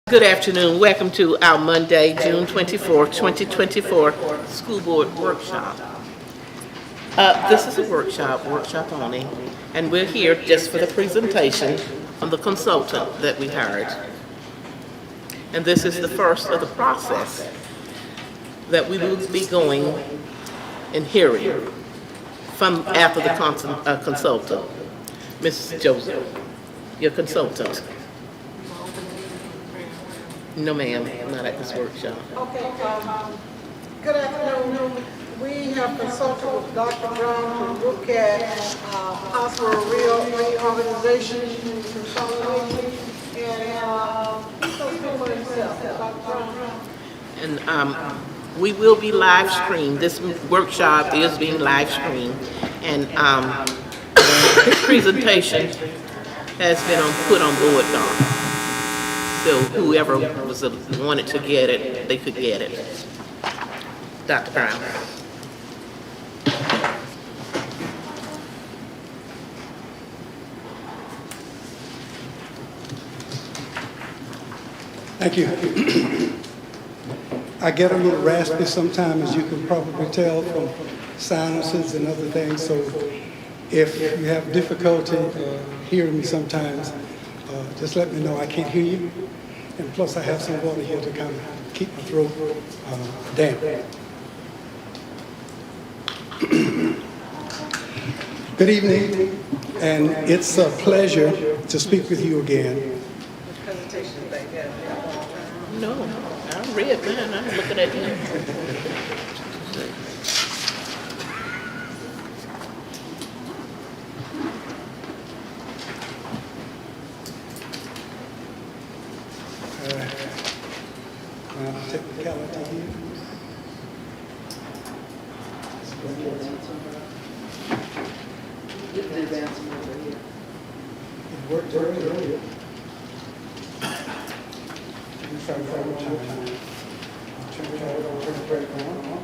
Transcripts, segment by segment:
Good afternoon. Welcome to our Monday, June 24, 2024 School Board Workshop. This is a workshop only, and we're here just for the presentation from the consultant that we hired. And this is the first of the process that we will be going and hearing from after the consultant. Ms. Joseph, your consultant. No, ma'am, not at this workshop. Okay, good afternoon. We have consulted with Dr. Brown to look at possible reorganization, consolidation, and he's going to speak for himself. Dr. Brown. And we will be live streamed. This workshop is being live streamed, and his presentation has been put on board doc. So whoever wanted to get it, they could get it. Dr. Brown. Thank you. I get a little raspy sometimes, as you can probably tell from silences and other things. So if you have difficulty hearing me sometimes, just let me know. I can't hear you. And plus, I have some water here to kind of keep my throat damp. Good evening, and it's a pleasure to speak with you again. No, I read mine. I'm looking at him. Technicality here. It worked earlier. Turn it back on.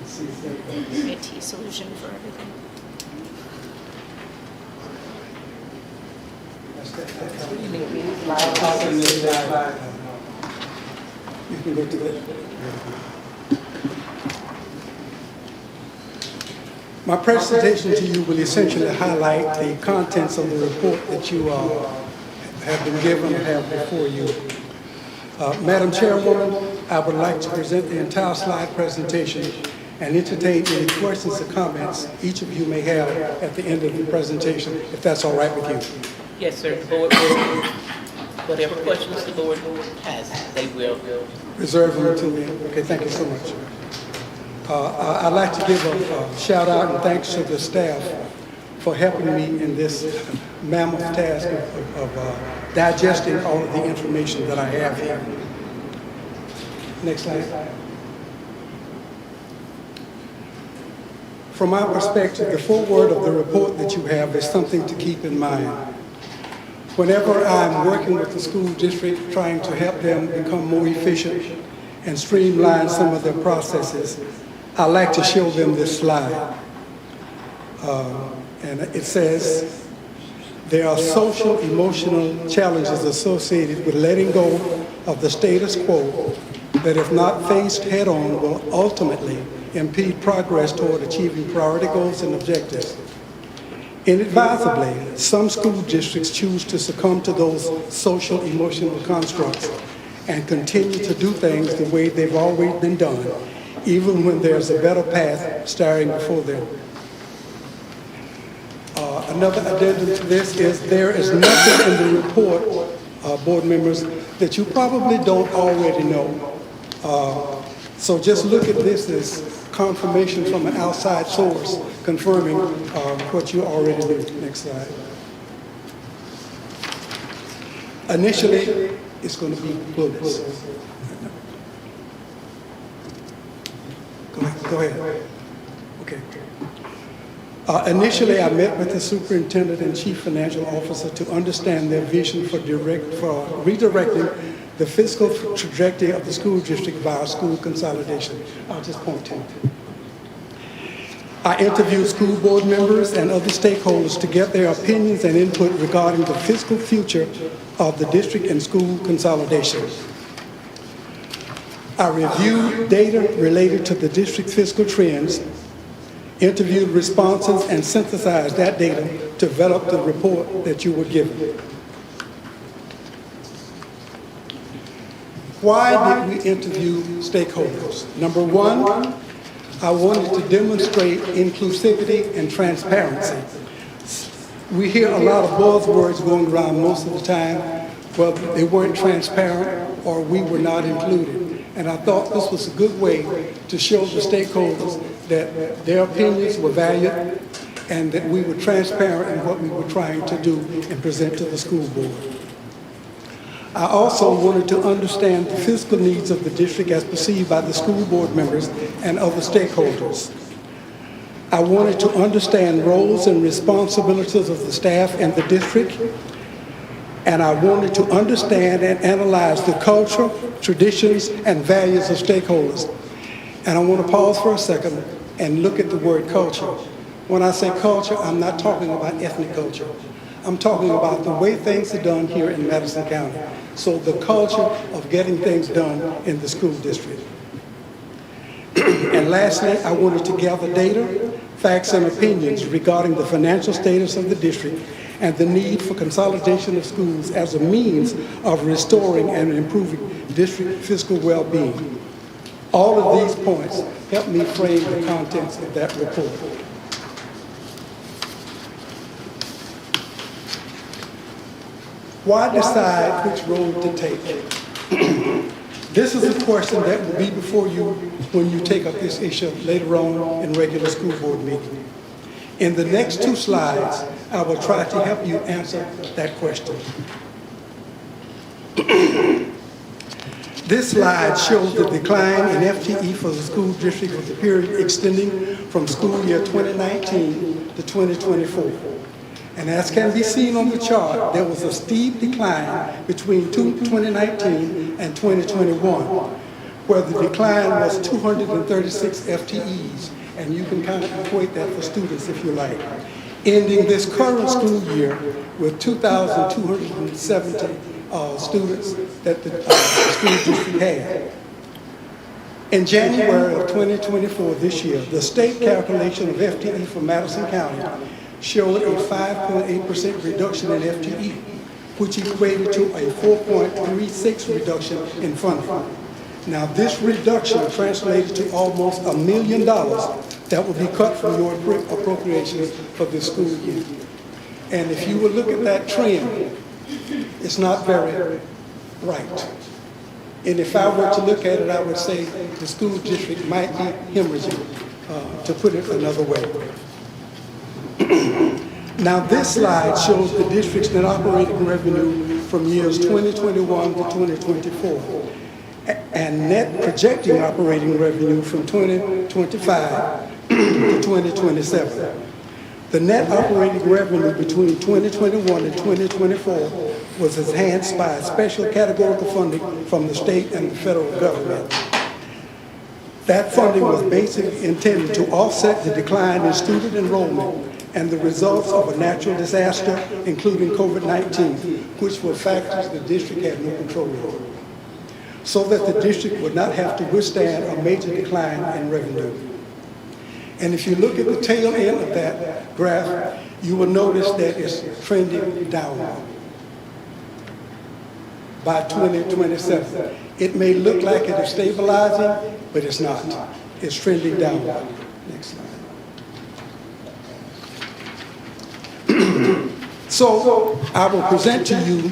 See if IT solution for everything. you can go to that. My presentation to you will essentially highlight the contents of the report that you have been given and have before you. Madam Chairwoman, I would like to present the entire slide presentation and entertain any questions or comments each of you may have at the end of the presentation, if that's all right with you. Yes, sir. The board will, whatever questions the board has, they will. Reserve them until the end. Okay, thank you so much. I'd like to give a shout out and thanks to the staff for helping me in this mammoth task of digesting all of the information that I have here. Next slide. From my perspective, the foreword of the report that you have is something to keep in mind. Whenever I'm working with the school district, trying to help them become more efficient and streamline some of their processes, I like to show them this slide. And it says, there are social, emotional challenges associated with letting go of the status quo that, if not faced head-on, will ultimately impede progress toward achieving priority goals and objectives. Inadvisably, some school districts choose to succumb to those social, emotional constructs and continue to do things the way they've always been done, even when there's a better path staring before them. Another addendum to this is there is nothing in the report, board members, that you probably don't already know. So just look at this as confirmation from an outside source confirming what you already knew. Next slide. Initially, it's going to be bullets. Go ahead. Okay. Initially, I met with the superintendent and chief financial officer to understand their vision for redirecting the fiscal trajectory of the school district via school consolidation. I'll just point to it. I interviewed school board members and other stakeholders to get their opinions and input regarding the fiscal future of the district and school consolidation. I reviewed data related to the district's fiscal trends, interviewed responses, and synthesized that data to develop the report that you were given. Why did we interview stakeholders? Number one, I wanted to demonstrate inclusivity and transparency. We hear a lot of buzzwords going around most of the time. Well, they weren't transparent or we were not included. And I thought this was a good way to show the stakeholders that their opinions were valued and that we were transparent in what we were trying to do and present to the school board. I also wanted to understand the fiscal needs of the district as perceived by the school board members and other stakeholders. I wanted to understand roles and responsibilities of the staff and the district, and I wanted to understand and analyze the culture, traditions, and values of stakeholders. And I want to pause for a second and look at the word culture. When I say culture, I'm not talking about ethnic culture. I'm talking about the way things are done here in Madison County. So the culture of getting things done in the school district. And lastly, I wanted to gather data, facts, and opinions regarding the financial status of the district and the need for consolidation of schools as a means of restoring and improving district fiscal well-being. All of these points help me frame the contents of that report. Why decide which road to take? This is a question that will be before you when you take up this issue later on in regular school board meeting. In the next two slides, I will try to help you answer that question. This slide shows the decline in FTE for the school district for the period extending from school year 2019 to 2024. And as can be seen on the chart, there was a steep decline between 2019 and 2021, where the decline was 236 FTEs, and you can kind of equate that for students if you like, ending this current school year with 2,270 students that the school district had. In January of 2024, this year, the state calculation of FTE for Madison County showed a 5.8% reduction in FTE, which equated to a 4.36 reduction in funding. Now, this reduction translated to almost $1 million that will be cut from your appropriations for this school year. And if you would look at that trend, it's not very right. And if I were to look at it, I would say the school district might be hemorrhaging, to put it another way. Now, this slide shows the district's net operating revenue from years 2021 to 2024 and net projecting operating revenue from 2025 to 2027. The net operating revenue between 2021 and 2024 was enhanced by a special categorical funding from the state and the federal government. That funding was basically intended to offset the decline in student enrollment and the results of a natural disaster, including COVID-19, which were factors the district had no control over, so that the district would not have to withstand a major decline in revenue. And if you look at the tail end of that graph, you will notice that it's trending downward by 2027. It may look like it is stabilizing, but it's not. It's trending downward. Next slide. So I will present to you,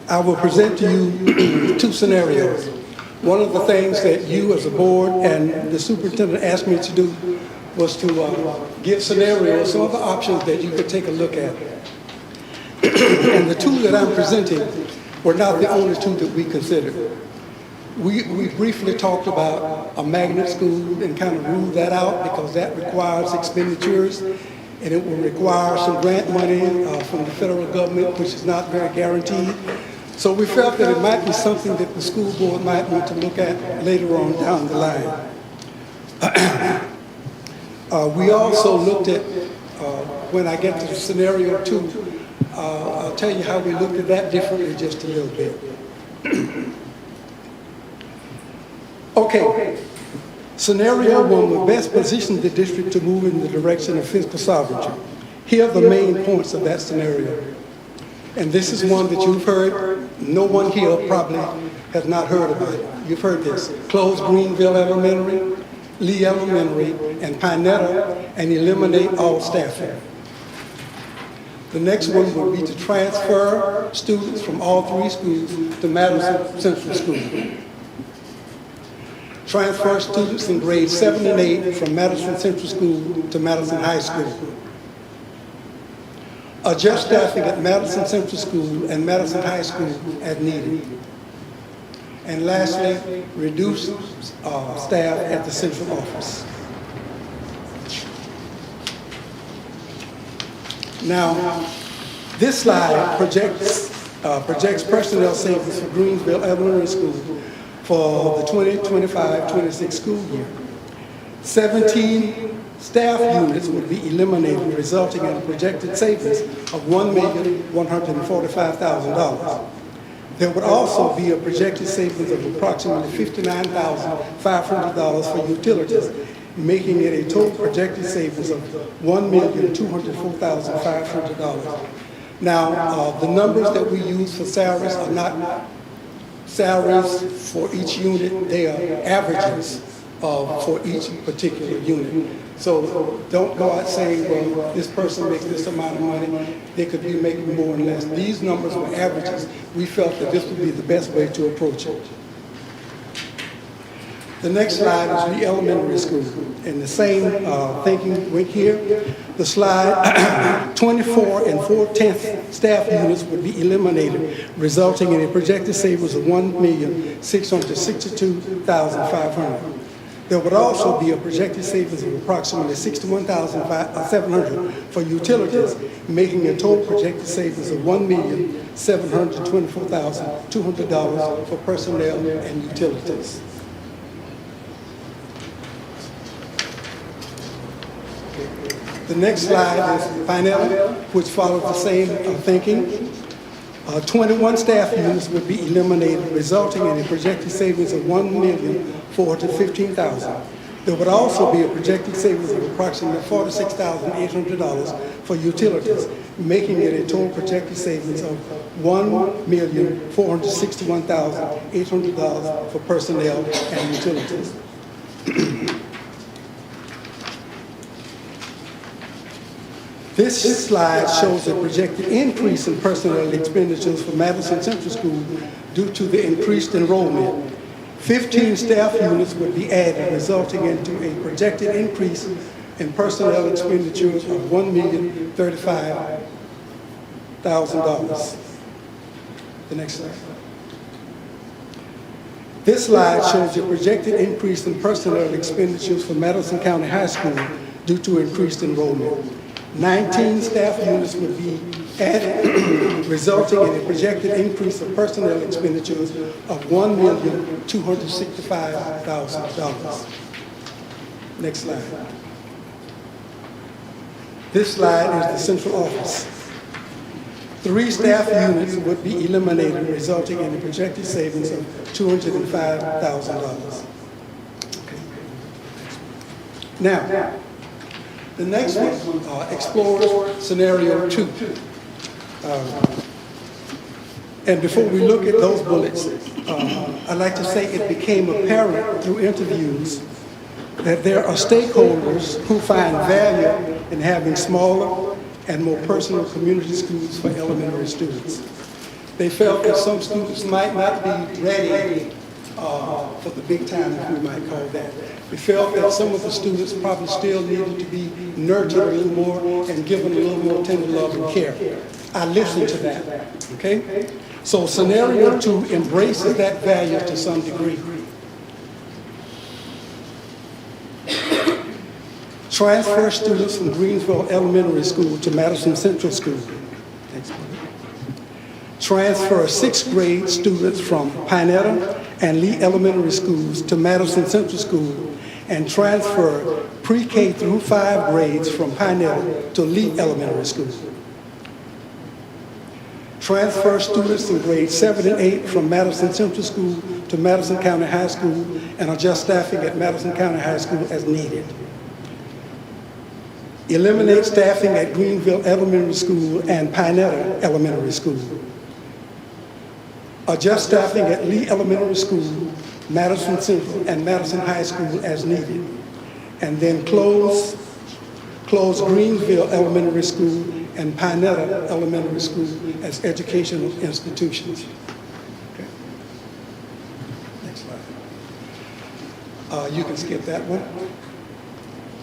I will present to you two scenarios. One of the things that you as a board and the superintendent asked me to do was to give scenarios, some of the options that you could take a look at. And the two that I'm presenting were not the only two that we considered. We briefly talked about a magnet school and kind of ruled that out because that requires expenditures and it will require some grant money from the federal government, which is not very guaranteed. So we felt that it might be something that the school board might want to look at later on down the line. We also looked at, when I get to scenario 2, I'll tell you how we looked at that differently just a little bit. Okay, scenario 1 would best position the district to move in the direction of fiscal sovereignty. Here are the main points of that scenario. And this is one that you've heard. No one here probably has not heard about it. You've heard this. Close Greenville Elementary, Lee Elementary, and Pinetta, and eliminate all staffing. The next one would be to transfer students from all 3 schools to Madison Central School. Transfer students in grades 7 and 8 from Madison Central School to Madison High School. Adjust staffing at Madison Central School and Madison High School as needed. And lastly, reduce staff at the central office. Now, this slide projects personnel savings for Greensville Elementary School for the 2025-26 school year. 17 staff units would be eliminated, resulting in a projected savings of $1,145,000. There would also be a projected savings of approximately $59,500 for utilities, making it a total projected savings of $1,204,500. Now, the numbers that we use for salaries are not salaries for each unit, they are averages for each particular unit. So don't go out saying, well, this person makes this amount of money, they could be making more and less. These numbers were averages. We felt that this would be the best way to approach it. The next slide is the elementary school. And the same thinking went here. The slide, 24 and 4/10 staff units would be eliminated, resulting in a projected savings of $1,662,500. There would also be a projected savings of approximately $61,700 for utilities, making a total projected savings of $1,724,200 for personnel and utilities. The next slide is Pinetta, which followed the same thinking. 21 staff units would be eliminated, resulting in a projected savings of $1,415,000. There would also be a projected savings of approximately $46,800 for utilities, making it a total projected savings of $1,461,800 for personnel and utilities. This slide shows a projected increase in personnel expenditures for Madison Central School due to the increased enrollment. 15 staff units would be added, resulting into a projected increase in personnel expenditures of $1,035,000. The next slide. This slide shows a projected increase in personnel expenditures for Madison County High School due to increased enrollment. 19 staff units would be added, resulting in a projected increase of personnel expenditures of $1,265,000. Next slide. This slide is the central office. 3 staff units would be eliminated, resulting in a projected savings of $205,000. Okay. Now, the next one explores scenario 2. And before we look at those bullets, I'd like to say it became apparent through interviews that there are stakeholders who find value in having smaller and more personal community schools for elementary students. They felt that some students might not be ready for the big time, if we might call that. We felt that some of the students probably still needed to be nurtured a little more and given a little more tender love and care. I listened to that, okay? So scenario 2 embraces that value to some degree. Transfer students from Greensville Elementary School to Madison Central School. Next one. transfer sixth grade students from Pinetta and Lee Elementary Schools to Madison Central School, and transfer pre-K through 5 grades from Pinetta to Lee Elementary School. Transfer students in grades 7 and 8 from Madison Central School to Madison County High School, and adjust staffing at Madison County High School as needed. Eliminate staffing at Greenville Elementary School and Pinetta Elementary School. Adjust staffing at Lee Elementary School, Madison Central, and Madison High School as needed. And then close Greenville Elementary School and Pinetta Elementary School as educational institutions. Okay. Next slide. You can skip that one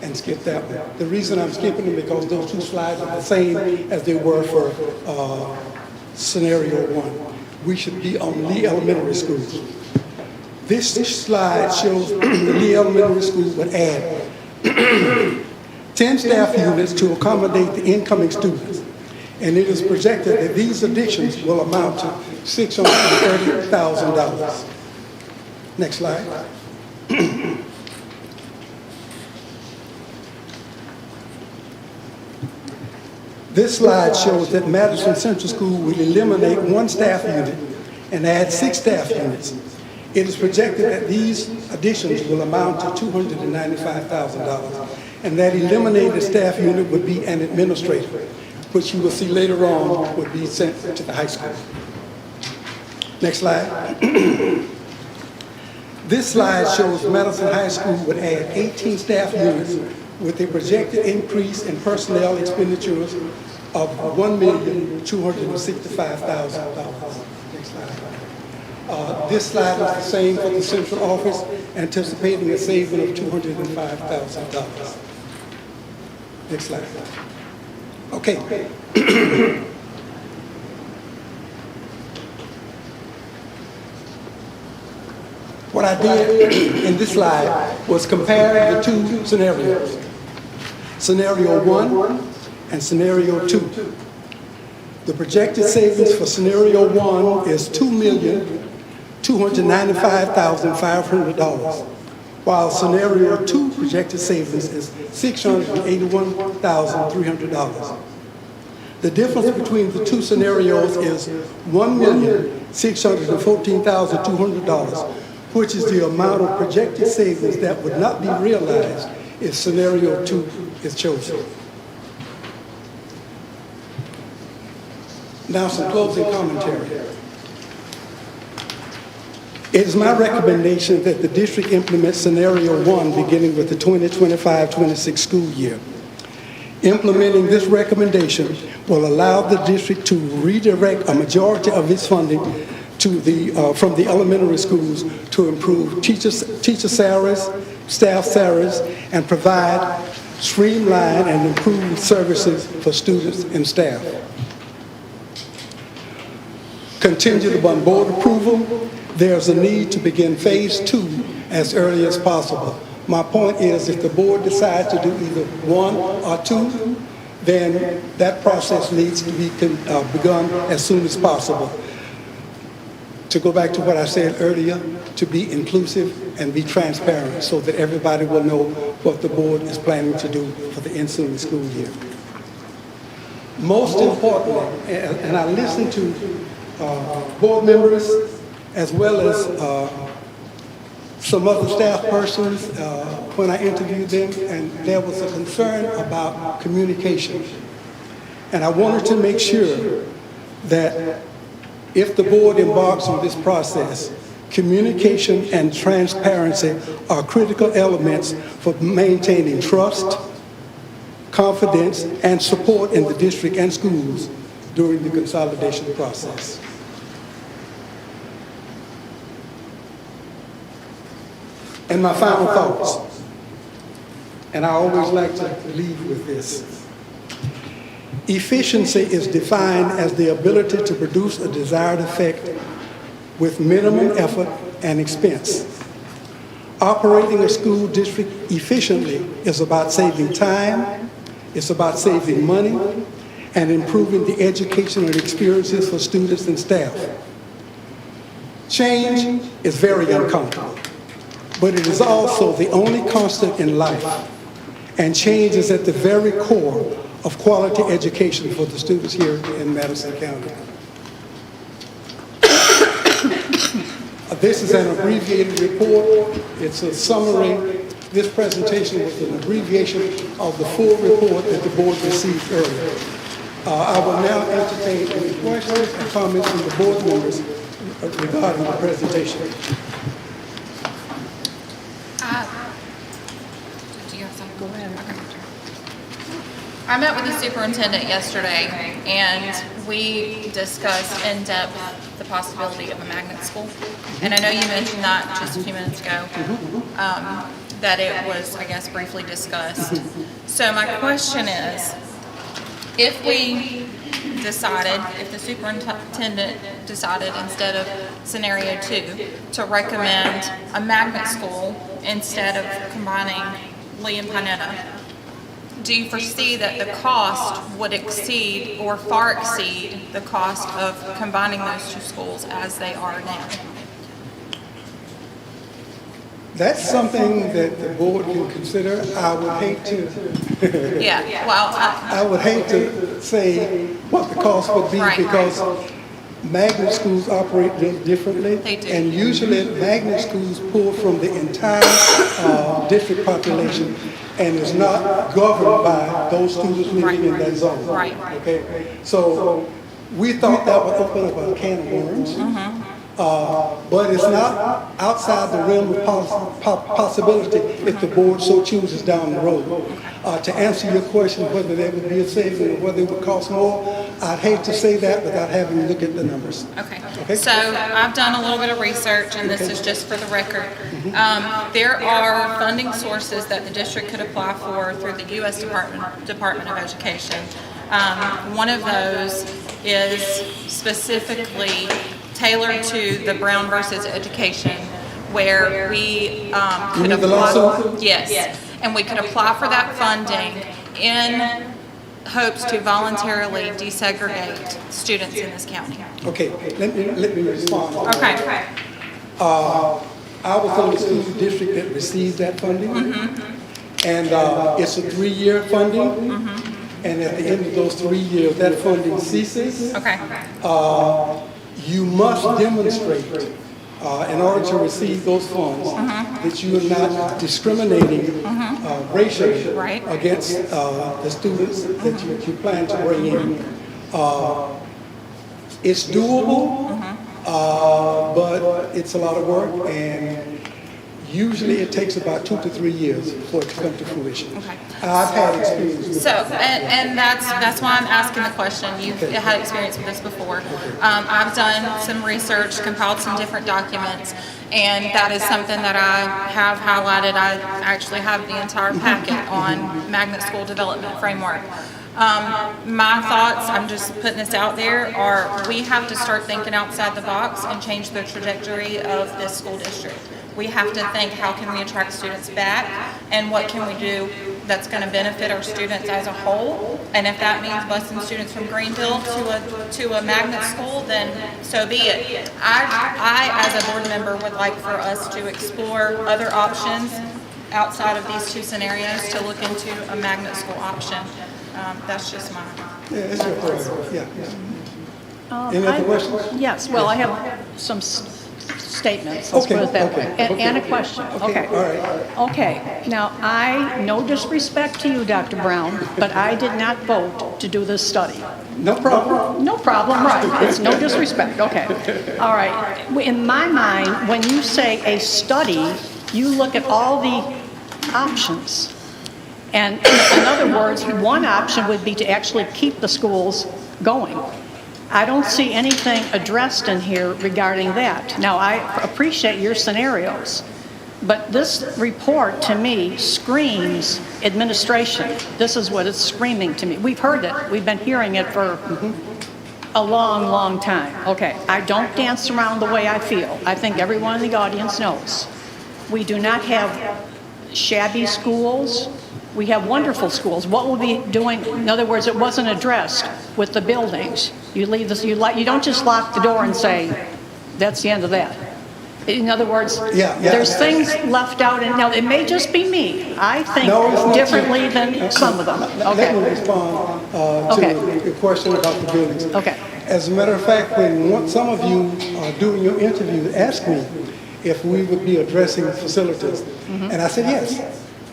and skip that one. The reason I'm skipping them because those 2 slides are the same as they were for scenario 1. We should be on Lee Elementary School. This slide shows the Lee Elementary School would add 10 staff units to accommodate the incoming students. And it is projected that these additions will amount to $630,000. Next slide. This slide shows that Madison Central School will eliminate 1 staff unit and add 6 staff units. It is projected that these additions will amount to $295,000, and that eliminated staff unit would be an administrator, which you will see later on would be sent to the high school. Next slide. This slide shows Madison High School would add 18 staff units with a projected increase in personnel expenditures of $1,265,000. Next slide. This slide is the same for the central office, anticipating a saving of $205,000. Next slide. Okay. What I did in this slide was compare the 2 scenarios, scenario 1 and scenario 2. The projected savings for scenario 1 is $2,295,500, while scenario 2 projected savings is $681,300. The difference between the 2 scenarios is $1,614,200, which is the amount of projected savings that would not be realized if scenario 2 is chosen. Now some closing commentary. It is my recommendation that the district implement scenario 1 beginning with the 2025-26 school year. Implementing this recommendation will allow the district to redirect a majority of its funding to from the elementary schools to improve teacher salaries, staff salaries, and provide streamlined and improved services for students and staff. Contingent upon board approval, there's a need to begin phase 2 as early as possible. My point is, if the board decides to do either 1 or 2, then that process needs to be begun as soon as possible. To go back to what I said earlier, to be inclusive and be transparent so that everybody will know what the board is planning to do for the ensuing school year. Most importantly, and I listened to board members as well as some other staff persons when I interviewed them, and there was a concern about communication. And I wanted to make sure that if the board embarks on this process, communication and transparency are critical elements for maintaining trust, confidence, and support in the district and schools during the consolidation process. And my final thoughts, and I always like to leave with this. Efficiency is defined as the ability to produce a desired effect with minimum effort and expense. Operating a school district efficiently is about saving time, it's about saving money, and improving the educational experiences for students and staff. Change is very uncomfortable, but it is also the only constant in life, and change is at the very core of quality education for the students here in Madison County. This is an abbreviated report. It's a summary. This presentation was an abbreviation of the full report that the board received earlier. I will now entertain any questions and comments from the board members regarding the presentation. Do you have something? Go ahead. I met with the superintendent yesterday, and we discussed in depth the possibility of a magnet school. And I know you mentioned that just a few minutes ago, that it was, I guess, briefly discussed. So my question is, if the superintendent decided instead of scenario 2 to recommend a magnet school instead of combining Lee and Pinetta, do you foresee that the cost would exceed or far exceed the cost of combining those two schools as they are now? That's something that the board can consider. I would hate to, Yeah, well, I would hate to say what the cost would be, Right. because magnet schools operate very differently. They do. And usually magnet schools pull from the entire district population and is not governed by those students living in that zone. Right. Okay, so we thought that would open up a can of worms. But it's not outside the realm of possibility if the board so chooses down the road. To answer your question, whether there would be a saving or whether it would cost more, I'd hate to say that without having to look at the numbers. Okay, Okay. so I've done a little bit of research, and this is just for the record. There are funding sources that the district could apply for through the U.S. Department of Education. One of those is specifically tailored to the Brown versus Education, where we could mean the apply. lawsuit? Yes, and we could apply for that funding in hopes to voluntarily desegregate students in this county. Okay, let me respond. Okay. I was on the school district that received that funding, and it's a 3-year funding, and at the end of those 3 years, that funding ceases. Okay. You must demonstrate, in order to receive those funds, that you are not discriminating racially Right. against the students that you plan to bring in. It's doable, but it's a lot of work, and usually it takes about 2 to 3 years for it to come to fruition. Okay. I've had experience with So, and that's why I'm asking the question. You've had experience with this before. I've done some research, compiled some different documents, and that is something that I have highlighted. I actually have the entire packet on magnet school development framework. My thoughts, I'm just putting this out there, are we have to start thinking outside the box and change the trajectory of this school district. We have to think, how can we attract students back, and what can we do that's going to benefit our students as a whole? And if that means busing students from Greenville to a magnet school, then so be it. I, as a board member, would like for us to explore other options outside of these two scenarios to look into a magnet school option. That's just my. Yeah, it's your prerogative. Yeah. Any other questions? Yes, well, I have some statements, let's put it that way, and a question. Okay. All right. Okay, now, no disrespect to you, Dr. Brown, but I did not vote to do this study. No problem. No problem, right, it's no disrespect, okay. All right, in my mind, when you say a study, you look at all the options. And in other words, one option would be to actually keep the schools going. I don't see anything addressed in here regarding that. Now, I appreciate your scenarios, but this report to me screams administration. This is what it's screaming to me. We've heard it. We've been hearing it for a long, long time. Okay, I don't dance around the way I feel. I think everyone in the audience knows. We do not have shabby schools. We have wonderful schools. What we'll be doing, in other words, it wasn't addressed with the buildings. You leave this, you don't just lock the door and say, that's the end of that. In other words, there's things left out, and now, it may just be me. I think differently than some of them. Let me respond to the question about the buildings. Okay. As a matter of fact, when some of you doing your interview asked me if we would be addressing facilities, and I said yes.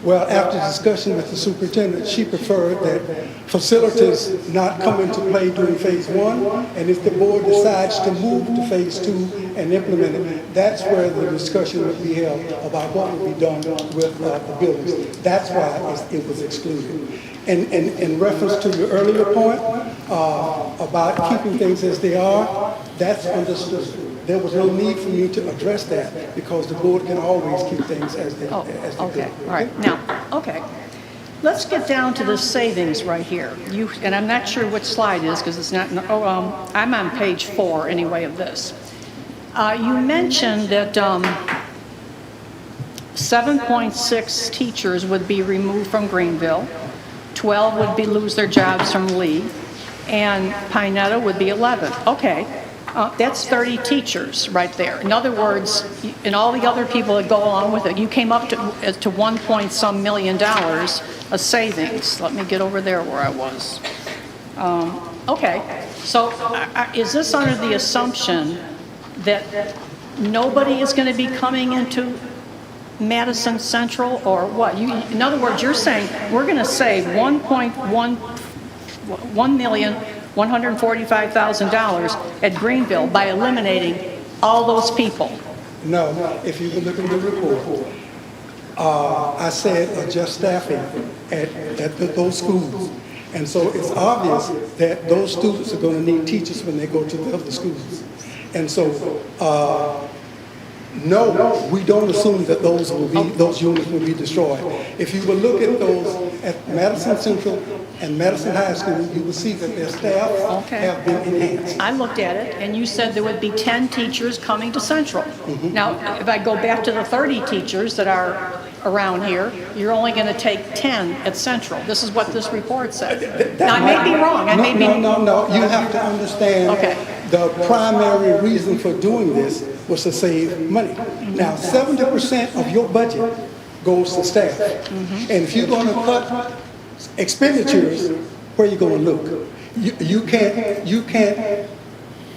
Well, after discussion with the superintendent, she preferred that facilities not come into play during phase 1, and if the board decides to move to phase 2 and implement it, that's where the discussion would be held about what would be done with the buildings. That's why it was excluded. And in reference to your earlier point about keeping things as they are, that's understood. There was no need for you to address that because the board can always keep things as they Okay, go. all right. Now, okay. Let's get down to the savings right here. And I'm not sure which slide it is because it's not, I'm on page 4 anyway of this. You mentioned that 7.6 teachers would be removed from Greenville, 12 would lose their jobs from Lee, and Pinetta would be 11. Okay. That's 30 teachers right there. In other words, and all the other people that go along with it, you came up to $1 million of savings. Let me get over there where I was. Okay, so is this under the assumption that nobody is going to be coming into Madison Central or what? In other words, you're saying we're going to save $1,145,000 at Greenville by eliminating all those people. No, if you look at the report, I said adjust staffing at those schools. And so it's obvious that those students are going to need teachers when they go to the other schools. And so, no, we don't assume that those units will be destroyed. If you will look at those at Madison Central and Madison High School, you will see that their staff have been enhanced. I looked at it, and you said there would be 10 teachers coming to Central. Now, if I go back to the 30 teachers that are around here, you're only going to take 10 at Central. This is what this report says. Now, I may be wrong. No. You have to understand the primary reason for doing this was to save money. Now, 70% of your budget goes to staff. And if you're going to cut expenditures, where are you going to look? You can't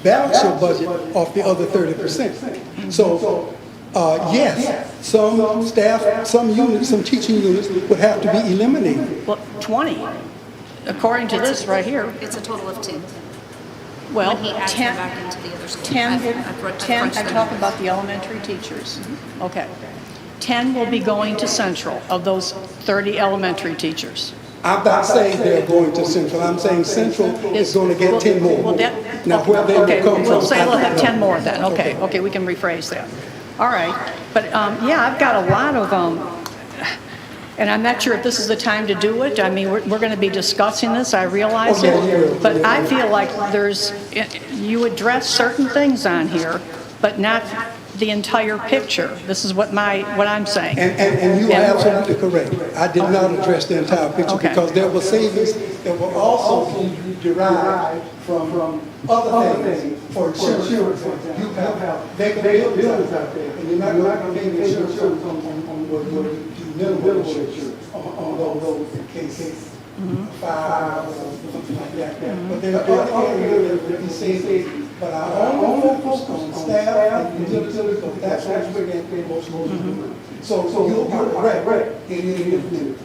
balance your budget off the other 30%. So, yes, some staff, some units, some teaching units would have to be eliminated. Well, 20, according to this right here. It's a total of 10. Well, When he adds 10, them back into the other school. 10, I've 10, crunched I'm them. talking about the elementary teachers. Okay. 10 will be going to Central of those 30 elementary teachers. I'm not saying they're going to Central. I'm saying Central is going to get 10 more. Well, Now, where they will come from. We'll say we'll have 10 more then. Okay. Okay, we can rephrase that. All right. But, yeah, I've got a lot of, and I'm not sure if this is the time to do it. I mean, we're going to be discussing this, I realize it. But I feel like you address certain things on here, but not the entire picture. This is what I'm saying. And you are absolutely correct. I did not address the entire picture because there were savings that were also derived from other things. For insurance, you have they can build buildings out there, and you're not going to pay insurance on minimum insurance on those cases. Fire or something like that. But there are other areas that we say, but our own focus on staff and utilities, because that's what we're getting most of the money. So you're correct. It is.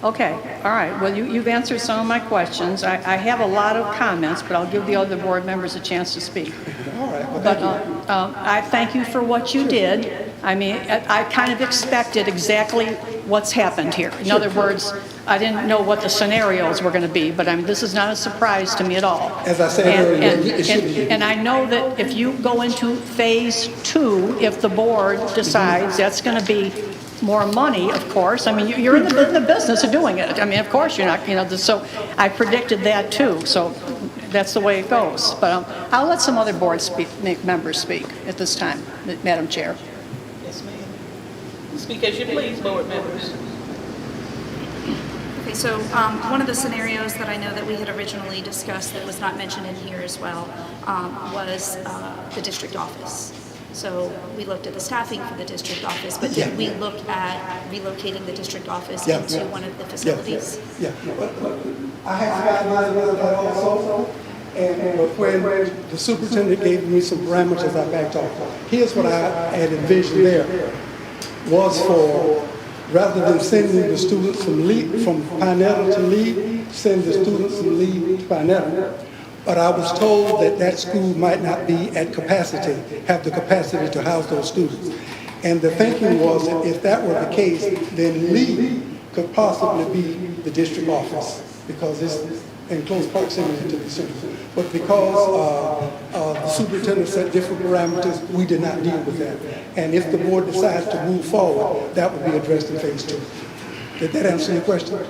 Okay, all right. Well, you've answered some of my questions. I have a lot of comments, but I'll give the other board members a chance to speak. All right. Well, But thank you. I thank you for what you did. I mean, I kind of expected exactly what's happened here. In other words, I didn't know what the scenarios were going to be, but I mean, this is not a surprise to me at all. As I said earlier, it should be. And I know that if you go into phase 2, if the board decides that's going to be more money, of course. I mean, you're in the business of doing it. I mean, of course you're not, so I predicted that too. So that's the way it goes. But I'll let some other board members speak at this time, Madam Chair. Yes, ma'am. Speak as you please, board members. So one of the scenarios that I know that we had originally discussed that was not mentioned in here as well was the district office. So we looked at the staffing for the district office, but did we look at relocating the district office into one of the facilities? Yeah. But I have gotten that also, but when the superintendent gave me some parameters, I backed off. Here's what I had envisioned there, was for, rather than sending the students from Pinetta to Lee, send the students from Lee to Pinetta. But I was told that that school might not be at capacity, have the capacity to house those students. And the thinking was that if that were the case, then Lee could possibly be the district office, because it's in close proximity to the center. But because the superintendent set different parameters, we did not deal with that. And if the board decides to move forward, that would be addressed in phase 2. Did that answer your question?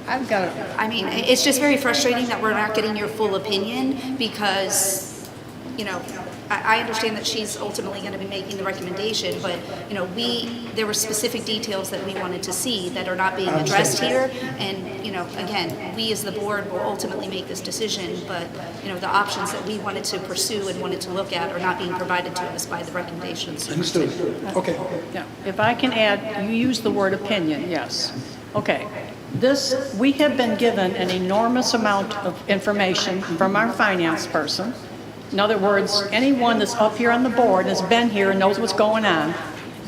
I've got I mean, it's just very frustrating that we're not getting your full opinion because, you know, I understand that she's ultimately going to be making the recommendation, but, you know, there were specific details that we wanted to see that are not being addressed here. And, you know, again, we as the board will ultimately make this decision, but, you know, the options that we wanted to pursue and wanted to look at are not being provided to us by the recommendations. Understood. Okay. Yeah, if I can add, you use the word opinion, yes. Okay, we have been given an enormous amount of information from our finance person. In other words, anyone that's up here on the board has been here and knows what's going on.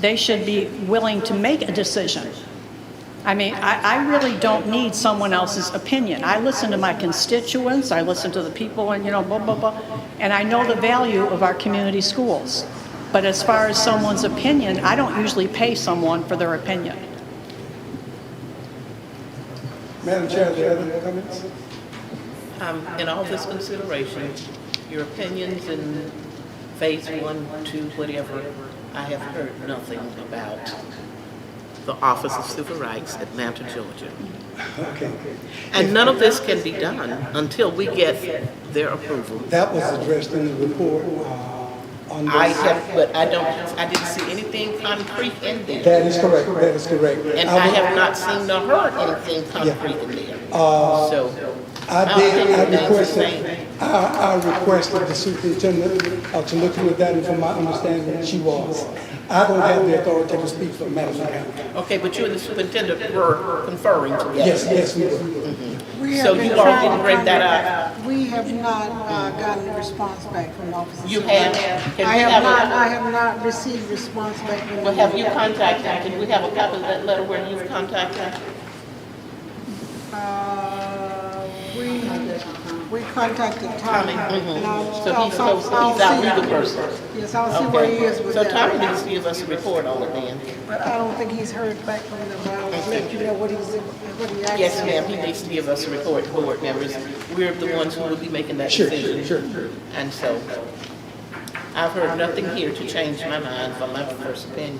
They should be willing to make a decision. I mean, I really don't need someone else's opinion. I listen to my constituents, I listen to the people, and, you know, blah, blah, blah, and I know the value of our community schools. But as far as someone's opinion, I don't usually pay someone for their opinion. Madam Chair, are there other comments? In all this consideration, your opinions in phase 1, 2, whatever, I have heard nothing about the Office of Civil Rights, Atlanta, Georgia. Okay. And none of this can be done until we get their approval. That was addressed in the report on this. But I didn't see anything concrete in there. That is correct. That is correct. And I have not seen nor heard anything concrete in there. So I requested the superintendent to look into that, and from my understanding, she was. I don't have the authority to speak for Madison County. okay, but you and the superintendent were conferring together. Yes, we were. We have So been you all trying didn't to bring that contact- up? We have not gotten a response back from the Office of You Civil have? Rights. Can I we have have not, I have not received response back from. Well, have you contacted them? Can we have a copy of that letter where you've contacted them? We contacted Tommy. and I'll- So he's I'll our see- legal person. Yes, I'll see where he is with So that. Tommy needs to give us a report on it then. But I don't think he's heard back from them, but I'll let you know what he asked. Yes, ma'am, he needs to give us a report, board members. We're the ones who will be making that decision. Sure. And so, I've heard nothing here to change my mind from my first opinion.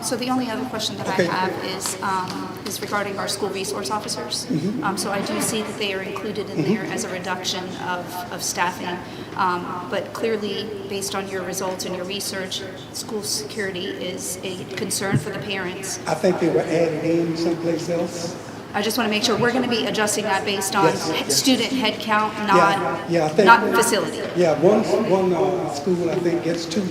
So the only other question that Okay. I have is regarding our school resource officers. So I do see that they are included in there as a reduction of staffing. But clearly, based on your results and your research, school security is a concern for the parents. I think they were added in someplace else. I just want to make sure we're going to be adjusting that based on Yes. student head count, Yeah, I think- not facility. Yeah, one school I think gets 2.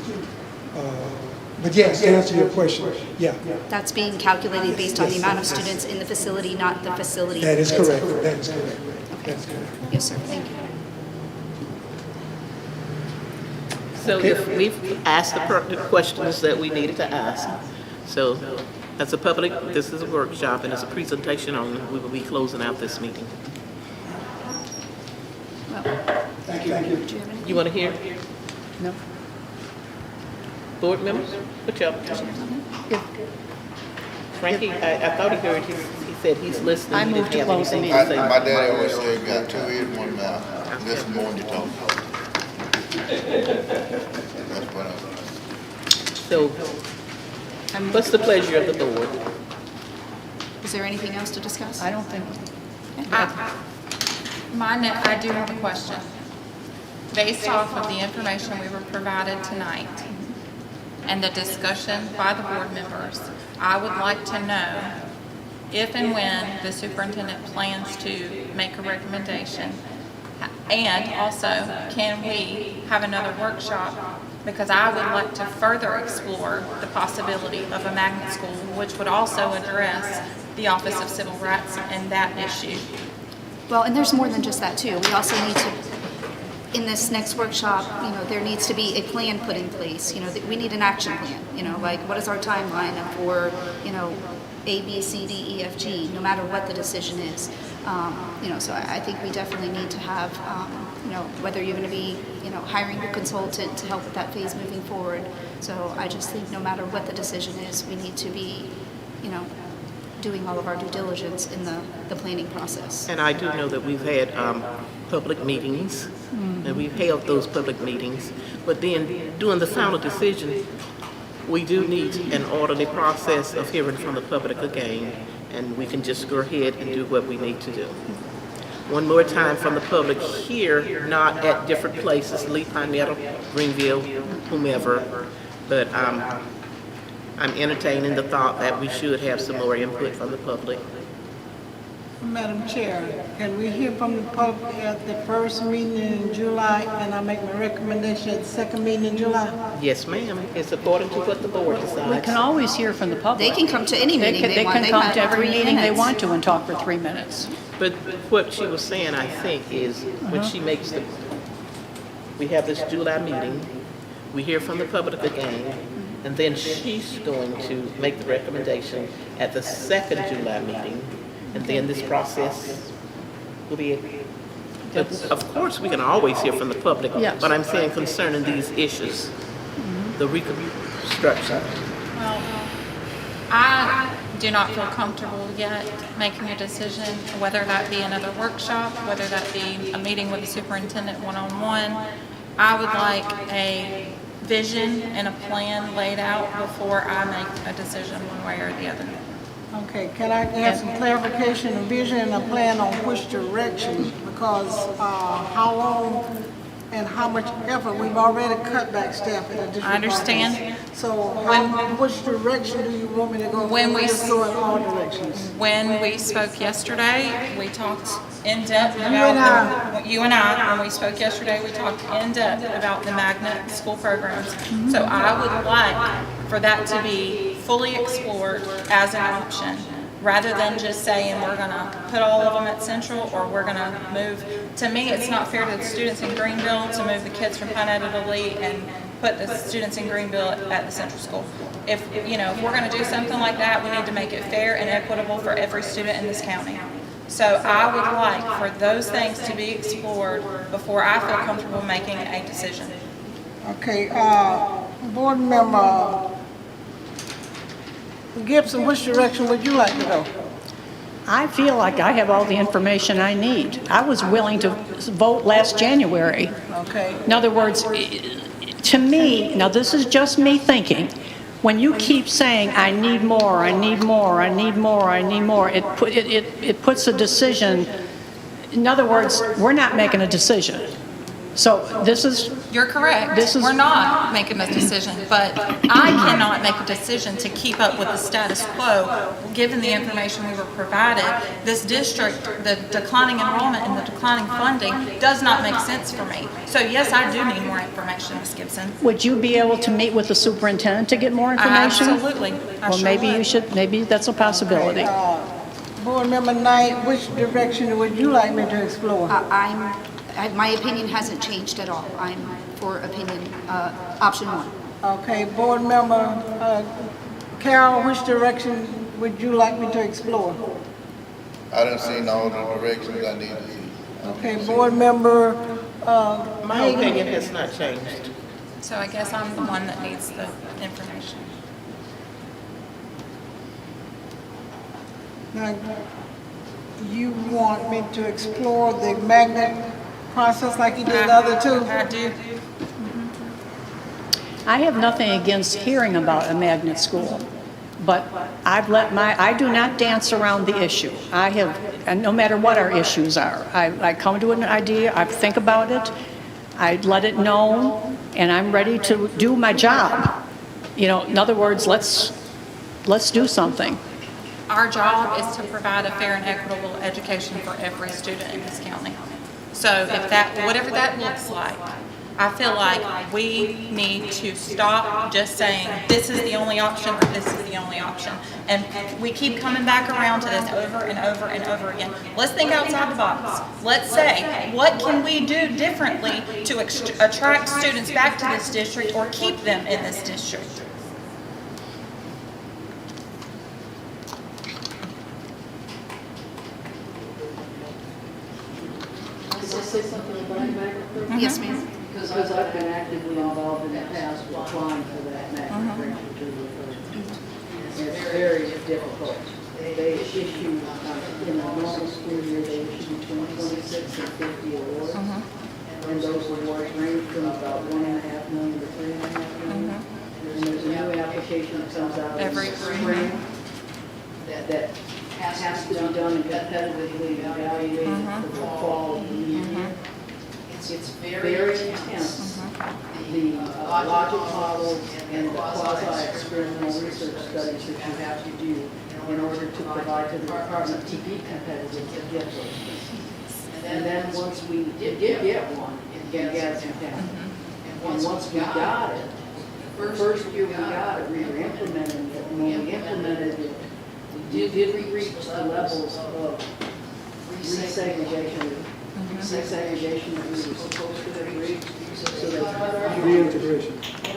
But yes, to answer your question, yeah, That's being calculated based on the amount of students in the facility, not the facility. that is that's- correct. That is correct. That's correct. Yes, sir, thank you. So if we've asked the pertinent questions that we needed to ask, so as a public, this is a workshop and it's a presentation only. We will be closing out this meeting. Thank you. You want to hear? No? Board members, what y'all? Frankie, I thought he heard, he said he's listening. I He moved didn't to have close the anything meeting. to say. My daddy always said, you got 2 ears, 1 mouth. Listen more than you talk. That's what So, what's the pleasure of the board? Is there anything else to discuss? I don't think. I do have a question. Based off of the information we were provided tonight and the discussion by the board members, I would like to know if and when the superintendent plans to make a recommendation? And also, can we have another workshop? Because I would like to further explore the possibility of a magnet school, which would also address the Office of Civil Rights and that issue. Well, and there's more than just that too. We also need to, in this next workshop, there needs to be a plan put in place. We need an action plan, like what is our timeline for, A, B, C, D, E, F, G, no matter what the decision is. So I think we definitely need to have, whether you're going to be, hiring a consultant to help with that phase moving forward. So I just think no matter what the decision is, we need to be, doing all of our due diligence in the planning process. And I do know that we've had public meetings, and we've held those public meetings, but then doing the final decision, we do need an orderly process of hearing from the public again, and we can just go ahead and do what we need to do. One more time from the public here, not at different places, Lee, Pine Meadow, Greenville, whomever, but I'm entertaining the thought that we should have some more input from the public. Madam Chair, can we hear from the public at the first meeting in July, and I make my recommendation at the second meeting in July? Yes, ma'am. It's according to what the board decides. We can always hear from the public. They can come to any meeting they want. They can come to have every 3 meeting they minutes. want to and talk for 3 minutes. But what she was saying, I think, is when she makes we have this July meeting, we hear from the public again, and then she's going to make the recommendation at the second July meeting, and then this process will be it. But of course, we can always hear from the public, Yes. but I'm saying concerning these issues, the reconstruction. Well, I do not feel comfortable yet making a decision, whether that be another workshop, whether that be a meeting with the superintendent one-on-one. I would like a vision and a plan laid out before I make a decision one way or the other. Okay, can I have some clarification, a vision and a plan on which direction? Because how long and how much effort, we've already cut back staff at the district I understand. office. So which direction do you want me to go? When we Just go in all directions. When we spoke yesterday, we talked in depth You and about you and I. When we spoke yesterday, we talked in depth about the magnet school programs. So I would like for that to be fully explored as an option, rather than just saying we're going to put all of them at Central or we're going to move. To me, it's not fair to the students in Greenville to move the kids from Pine Meadow to Lee and put the students in Greenville at the Central School. If if we're going to do something like that, we need to make it fair and equitable for every student in this county. So I would like for those things to be explored before I feel comfortable making a decision. Okay, board member Gibson, which direction would you like to go? I feel like I have all the information I need. I was willing to vote last January. Okay. In other words, to me, now this is just me thinking, when you keep saying, I need more, I need more, I need more, I need more, it puts a decision, in other words, we're not making a decision. So this is, You're correct. We're not making a decision, but I cannot make a decision to keep up with the status quo, given the information we were provided. This district, the declining enrollment and the declining funding does not make sense for me. So yes, I do need more information, Ms. Gibson. would you be able to meet with the superintendent to get more information? Absolutely. I Well, sure maybe would. you should, maybe that's a possibility. Board member Knight, which direction would you like me to explore? My opinion hasn't changed at all. I'm for opinion, option 1. Okay, board member Carol, which direction would you like me to explore? I done seen all the directions I need to see. Okay, board member My Hagan. opinion has not changed. So I guess I'm the one that needs the information. Now, you want me to explore the magnet process like you did the other two? I do. I have nothing against hearing about a magnet school, but I do not dance around the issue. And no matter what our issues are, I come to an idea, I think about it, I let it know, and I'm ready to do my job. In other words, let's do something. Our job is to provide a fair and equitable education for every student in this county. So if that, whatever that looks like, I feel like we need to stop just saying this is the only option or this is the only option. And we keep coming back around to this over and over and over again. Let's think outside the box. Let's say, what can we do differently to attract students back to this district or keep them in this district? Can I say something about that? Yes, ma'am. Because I've been actively involved in the past with applying for that MAC It's very difficult. They issue, in a normal school year, they issue between 26 and 50 awards. And those awards range from about $1.5 million to $3.5 million. And there's a new application that comes out Every spring that has to be done and competitively evaluated for the fall of the year. It's very intense. The logic models and the quasi-experimental research studies that you have to do in order to provide to the department to be competitive to get those. And then once we did get one in Gadsden County, and once we got it, the first year we got it, we were implementing it, and when we implemented it, we did reach the levels of resegregation that we were supposed to have reached. So they cut our Reintegration.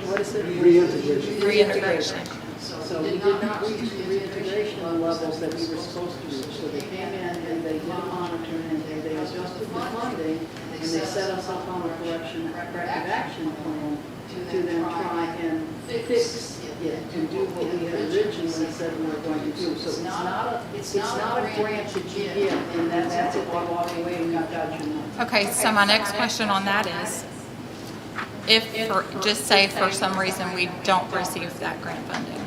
What is it? Reintegration. Reintegration. So we did not reach the reintegration levels that we were supposed to reach. So they came in and they did a monitoring and they adjusted the funding and they set us up on a corrective action plan to then try and fix it and do what we had originally said we were going to do. So it's not a grant that you get and that's it, they walk away and you've got your money. Okay, so my next question on that is, if, just say for some reason we don't receive that grant funding,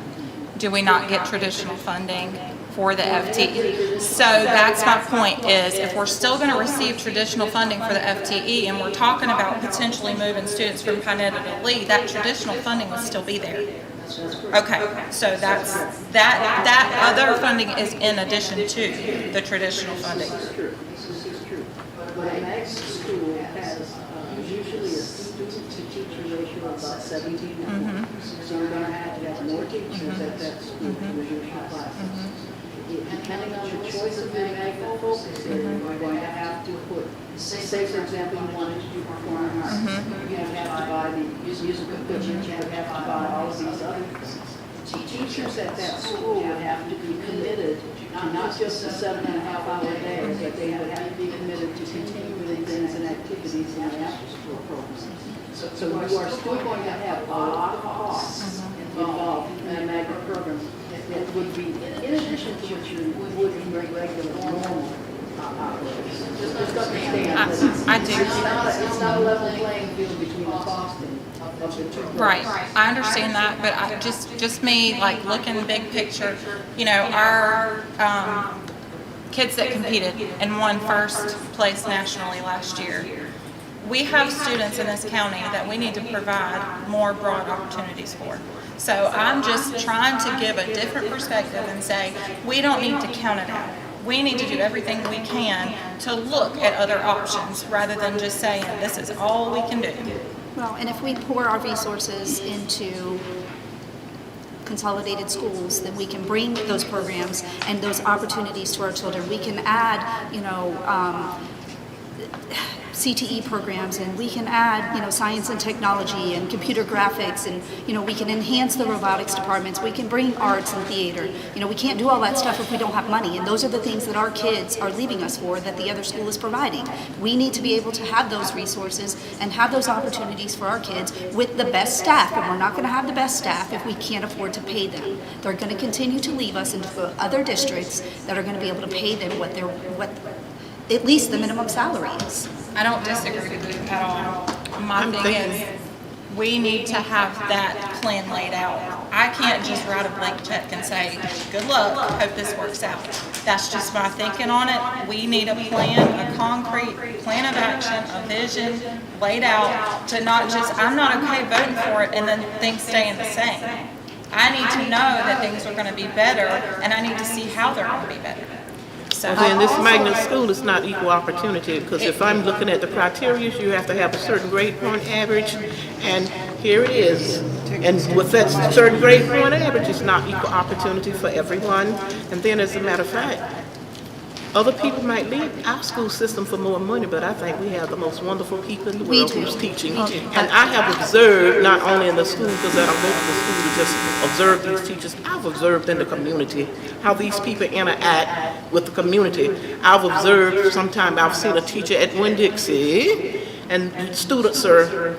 do we not get traditional funding for the FTE? So that's my point is, if we're still going to receive traditional funding for the FTE and we're talking about potentially moving students from Pinetta to Lee, that traditional funding will still be there. Okay, so that other funding is in addition to the traditional funding. This is true. But a mag school has usually a student-to-teacher ratio of about 17. So you're going to have more teachers at that school for your classes. Depending on the choice of your mag focus area, you're going to have to put, say for example, you wanted to do performing arts. You have to buy the musical equipment, you have to buy all of these other things. Teachers at that school would have to be committed to not just a 7.5-hour day, but they would have to be committed to continuing things and activities in the after-school programs. So you are still going to have a lot of costs involved in the magnet program that would be in addition to what you would in your regular normal operations. Just understand that it's not a level playing field between the costing of the two. Right, I understand that, but I just me, like, looking big picture, you know, our kids that competed and won first place nationally last year, we have students in this county that we need to provide more broad opportunities for. So I'm just trying to give a different perspective and say, we don't need to count it out. We need to do everything we can to look at other options rather than just saying, this is all we can do. Well, and if we pour our resources into consolidated schools, then we can bring those programs and those opportunities to our children. We can add, you know, CTE programs, and we can add, you know, science and technology and computer graphics, and, you know, we can enhance the robotics departments. We can bring arts and theater. You know, we can't do all that stuff if we don't have money, and those are the things that our kids are leaving us for that the other school is providing. We need to be able to have those resources and have those opportunities for our kids with the best staff, and we're not going to have the best staff if we can't afford to pay them. They're going to continue to leave us into other districts that are going to be able to pay them what at least the minimum salary is. I don't disagree with you at all. My thing is, we need to have that plan laid out. I can't just write a blank check and say, good luck, hope this works out. That's just my thinking on it. We need a plan, a concrete plan of action, a vision laid out to not just, I'm not okay voting for it and then things staying the same. I need to know that things are going to be better, and I need to see how they're going to be better. So, Well, then this magnet school is not equal opportunity, because if I'm looking at the criteria, you have to have a certain grade point average, and here it is. And with that certain grade point average, it's not equal opportunity for everyone. And then as a matter of fact, other people might leave our school system for more money, but I think we have the most wonderful people in the We world do. who's teaching. And I have observed, not only in the school, because I don't go to the school to just observe these teachers, I've observed in the community how these people interact with the community. I've observed, sometimes I've seen a teacher at Winn-Dixie, and students are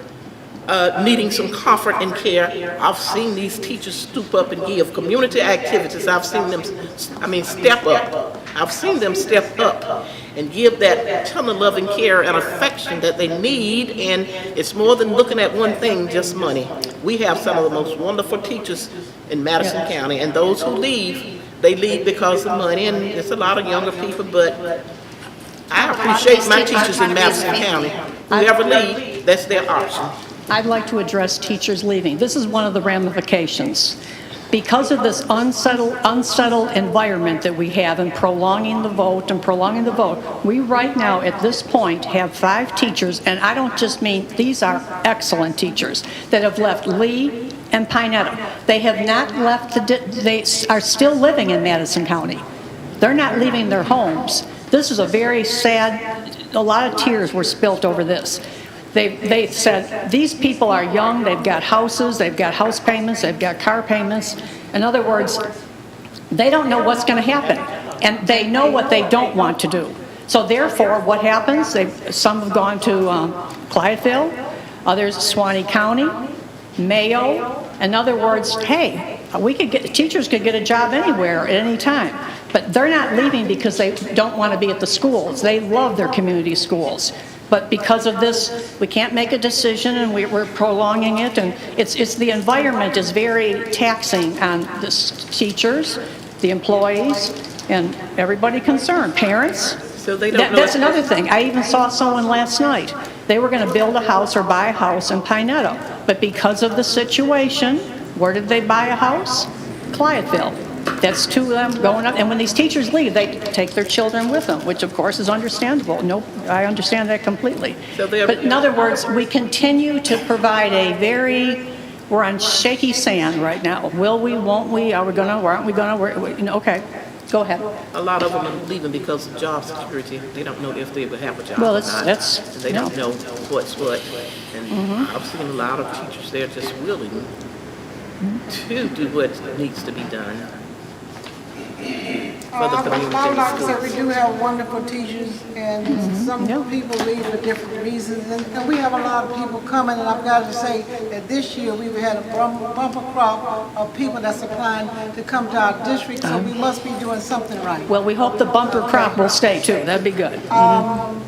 needing some comfort and care. I've seen these teachers stoop up and give community activities. I've seen them, step up. I've seen them step up and give that ton of love and care and affection that they need, and it's more than looking at one thing, just money. We have some of the most wonderful teachers in Madison County, and those who leave, they leave because of money, and it's a lot of younger people, but I appreciate my teachers in Madison County. Whoever leave, that's their option. I'd like to address teachers leaving. This is one of the ramifications. Because of this unsettled environment that we have in prolonging the vote, we right now at this point have 5 teachers, and I don't just mean, these are excellent teachers, that have left Lee and Pinetta. They have not left, they are still living in Madison County. They're not leaving their homes. This is a very sad, a lot of tears were spilt over this. They said, these people are young, they've got houses, they've got house payments, they've got car payments. In other words, they don't know what's going to happen, and they know what they don't want to do. So therefore, what happens, some have gone to Clydeville, others Suwannee County, Mayo. In other words, hey, teachers could get a job anywhere at any time. But they're not leaving because they don't want to be at the schools. They love their community schools. But because of this, we can't make a decision, and we're prolonging it, and it's the environment is very taxing on the teachers, the employees, and everybody concerned, parents. So they don't know. That's another thing. I even saw someone last night. They were going to build a house or buy a house in Pinetta, but because of the situation, where did they buy a house? Clydeville. That's 2 of them going up, and when these teachers leave, they take their children with them, which of course is understandable. No, I understand that completely. So but in other words, we continue to provide we're on shaky sand right now. Will we, won't we, are we gonna, or aren't we gonna, okay, go ahead. A lot of them are leaving because of job security. They don't know if they will have a job Well, or not. that's They don't know what's what. And I've seen a lot of teachers there just willing to do what needs to be done for the community. I would and like to the say we schools. do have wonderful teachers, and some people leave for different reasons, and we have a lot of people coming, and I've got to say that this year we've had a bumper crop of people that's applying to come to our district, so we must be doing something right. Well, we hope the bumper crop will stay too. That'd be good.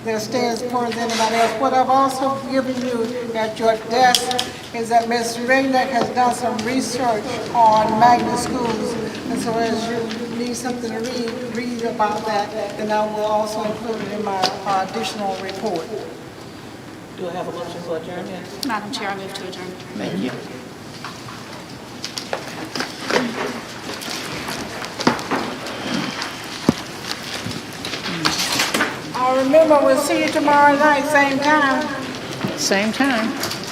They're staying as poor as anybody else. What I've also given you at your desk is that Ms. Rainick has done some research on magnet schools, and so as you need something to read about that, then I will also include it in my additional report. Do I have a motion for adjournment? Madam Chair, I move to adjourn. Thank you. Remember, we'll see you tomorrow night, same time. Same time.